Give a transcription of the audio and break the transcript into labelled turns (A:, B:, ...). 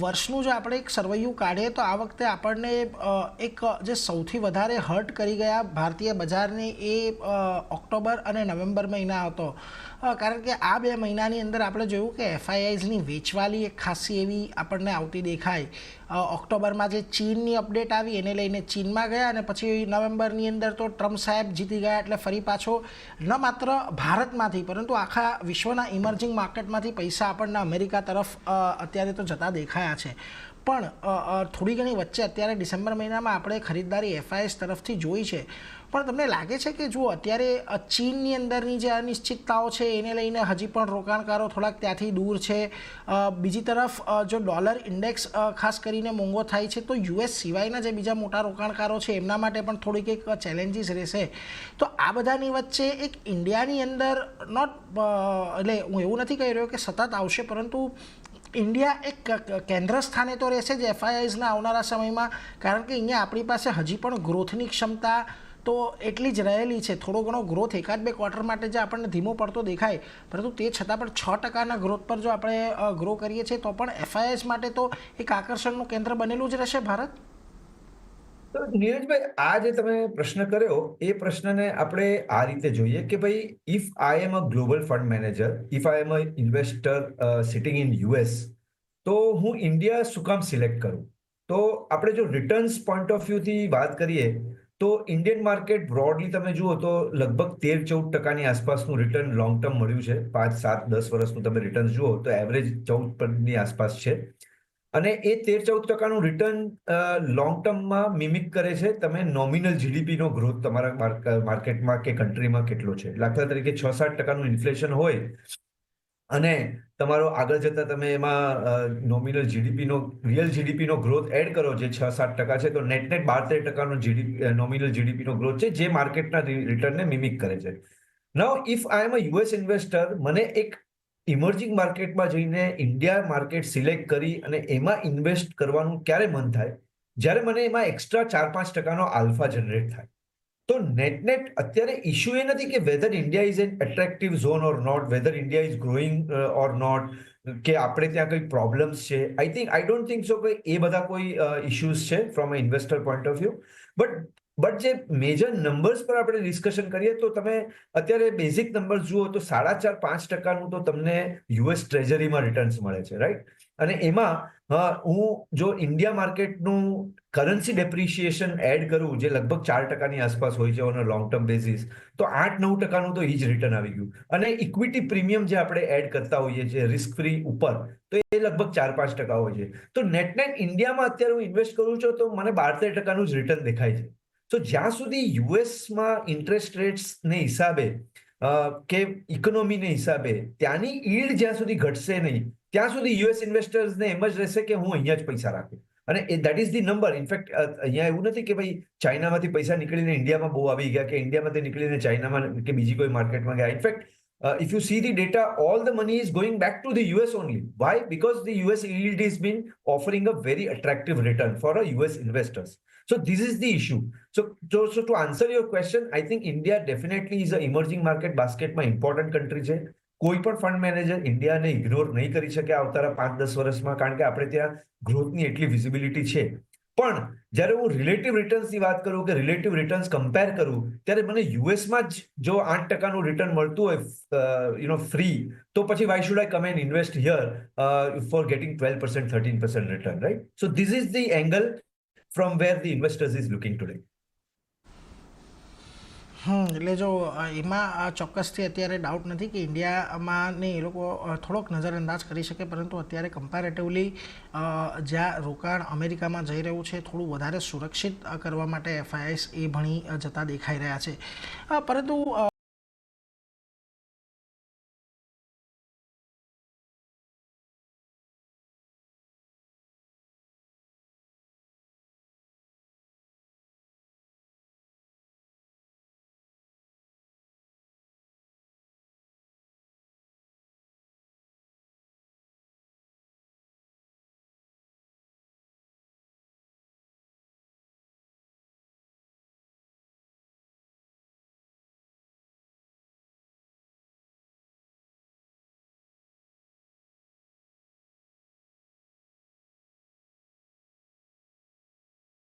A: વર્ષનું જો આપણે એક સર્વૈયું કાઢીએ તો આ વખતે આપણને એક જે સૌથી વધારે હર્ટ કરી ગયા ભારતીય બજારને એ ઓક્ટોબર અને નવેમ્બર મહિના હતો. કારણ કે આ 2 મહિનાની અંદર આપણે જોયું કે એફઆઈઆઈઝની વેચવાલી એક ખાસી એવી આપણને આવતી દેખાય. ઓક્ટોબરમાં જે ચીનની અપડેટ આવી એને લઈને ચીનમાં ગયા અને પછી નવેમ્બરની અંદર તો ટ્રમ્પ સાહેબ જીતી ગયા એટલે ફરી પાછો ન માત્ર ભારતમાંથી પરંતુ આખા વિશ્વના ઇમર્જિંગ માર્કેટમાંથી પૈસા આપણને અમેરિકા તરફ અત્યારે તો જતા દેખાયા છે. પણ થોડી ઘણી વચ્ચે અત્યારે ડિસેમ્બર મહિનામાં આપણે ખરીદદારી એફઆઈએસ તરફથી જોઈ છે. પણ તમને લાગે છે કે જો અત્યારે ચીનની અંદરની જે અનિશ્ચિતતાઓ છે એને લઈને હજી પણ રોકાણકારો થોડાક ત્યાંથી દૂર છે. બીજી તરફ જો ડોલર ઇન્ડેક્સ ખાસ કરીને મોંઘો થાય છે તો યુએસ સિવાયના જે બીજા મોટા રોકાણકારો છે એમના માટે પણ થોડીક એક ચેલેન્જીસ રહેશે. તો આ બધાની વચ્ચે એક ઇન્ડિયાની અંદર એટલે હું એવું નથી કહી રહ્યો કે સતત આવશે પરંતુ ઇન્ડિયા એક કેન્દ્ર સ્થાને તો રહેશે જ એફઆઈઆઈઝના આવનારા સમયમાં. કારણ કે અહીંયા આપણી પાસે હજી પણ ગ્રોથની ક્ષમતા તો એટલી જ રહેલી છે. થોડો ઘણો ગ્રોથ 1-2 ક્વાર્ટર માટે જે આપણને ધીમો પડતો દેખાય પરંતુ તે છતાં પણ 6% ગ્રોથ પર જો આપણે ગ્રો કરીએ છીએ તો પણ એફઆઈઆઈએસ માટે તો એક આકર્ષણનું કેન્દ્ર બનેલું જ રહેશે ભારત.
B: તો નીરજભાઈ, આ જે તમે પ્રશ્ન કર્યો એ પ્રશ્નને આપણે આ રીતે જોઈએ કે ભાઈ, if I am a global fund manager, if I am a investor sitting in US, તો હું ઇન્ડિયા શું કામ સિલેક્ટ કરું? તો આપણે જો રિટર્ન્સ પોઈન્ટ ઓફ વ્યૂથી વાત કરીએ તો ઇન્ડિયન માર્કેટ બ્રોડલી તમે જુઓ તો લગભગ 13-14% આસપાસનું રિટર્ન લોંગ ટર્મ મળ્યું છે. 5-7-10 વર્ષનું તમે રિટર્ન જુઓ તો એવરેજ 14% આસપાસ છે. અને એ 13-14%નું રિટર્ન લોંગ ટર્મમાં મિમિક કરે છે તમે નોમિનલ જીડીપીનો ગ્રોથ તમારા માર્કેટમાં કે કન્ટ્રીમાં કેટલો છે. દાખલા તરીકે 6-7%નું ઇન્ફ્લેશન હોય અને તમારો આગળ જતા તમે એમાં નોમિનલ જીડીપીનો રિયલ જીડીપીનો ગ્રોથ એડ કરો જે 6-7% છે તો નેટ 12-13%નો જીડીપી નોમિનલ જીડીપીનો ગ્રોથ છે જે માર્કેટના રિટર્નને મિમિક કરે છે. Now if I am a US investor, મને એક ઇમર્જિંગ માર્કેટમાં જઈને ઇન્ડિયા માર્કેટ સિલેક્ટ કરી અને એમાં ઇન્વેસ્ટ કરવાનું ક્યારે મન થાય? જ્યારે મને એમાં એક્સ્ટ્રા 4-5%નો આલ્ફા જનરેટ થાય. તો નેટ અત્યારે ઇશ્યુ એ નથી કે whether India is an attractive zone or not, whether India is growing or not, કે આપણે ત્યાં કંઈ પ્રોબ્લેમ્સ છે. આઈ ડોન્ટ થિંક સો કે એ બધા કોઈ ઇશ્યુઝ છે from a investor point of view. But જે મેજર નંબર્સ પર આપણે ડિસ્કશન કરીએ તો તમે અત્યારે બેઝિક નંબર્સ જુઓ તો 4.5-5%નું તો તમને યુએસ ટ્રેઝરીમાં રિટર્ન્સ મળે છે, રાઈટ? અને એમાં હું જો ઇન્ડિયા માર્કેટનું કરન્સી ડેપ્રિશિએશન એડ કરું જે લગભગ 4%ની આસપાસ હોય છે on a long term basis, તો 8-9%નું તો એ જ રિટર્ન આવી ગયું. અને ઇક્વિટી પ્રીમિયમ જે આપણે એડ કરતા હોઈએ છીએ રિસ્ક ફ્રી ઉપર, તો એ લગભગ 4-5% હોય છે. તો નેટ ઇન્ડિયામાં અત્યારે હું ઇન્વેસ્ટ કરું છું તો મને 12-13%નું જ રિટર્ન દેખાય છે. તો જ્યાં સુધી યુએસમાં ઇન્ટરેસ્ટ રેટ્સને હિસાબે કે ઇકોનોમીને હિસાબે ત્યાંની ઈલ્ડ જ્યાં સુધી ઘટશે નહીં ત્યાં સુધી યુએસ ઇન્વેસ્ટર્સને એમ જ રહેશે કે હું અહીંયા જ પૈસા રાખું. અને that is the number. In fact અહીંયા એવું નથી કે ભાઈ ચાઇનામાંથી પૈસા નીકળીને ઇન્ડિયામાં બહુ આવી ગયા કે ઇન્ડિયામાંથી નીકળીને ચાઇનામાં કે બીજી કોઈ માર્કેટમાં ગયા. In fact if you see the data, all the money is going back to the US only. Why? Because the US yield has been offering a very attractive return for a US investors. So this is the issue. So to answer your question, I think India definitely is an emerging market basket માં important country છે. કોઈ પણ fund manager ઇન્ડિયાને ignore નહીં કરી શકે આવતા 5-10 વર્ષમાં, કારણ કે આપણે ત્યાં ગ્રોથની એટલી વિઝિબિલિટી છે. પણ જ્યારે હું રિલેટિવ રિટર્ન્સની વાત કરું કે રિલેટિવ રિટર્ન્સ કમ્પેર કરું ત્યારે મને યુએસમાં જ જો 8%નું રિટર્ન મળતું હોય ફ્રી, તો પછી why should I come and invest here for getting 12%, 13% return, right? So this is the angle from where the investors is looking today.
A: એટલે જો એમાં ચોક્કસથી અત્યારે ડાઉટ નથી કે ઇન્ડિયામાં ને એ લોકો થોડોક નજરઅંદાજ કરી શકે, પરંતુ અત્યારે કમ્પેરેટિવલી જ્યાં રોકાણ અમેરિકામાં જઈ રહ્યું છે થોડું વધારે સુરક્ષિત કરવા માટે એફઆઈઆઈએસ એ ભણી જતા દેખાઈ રહ્યા છે. પરંતુ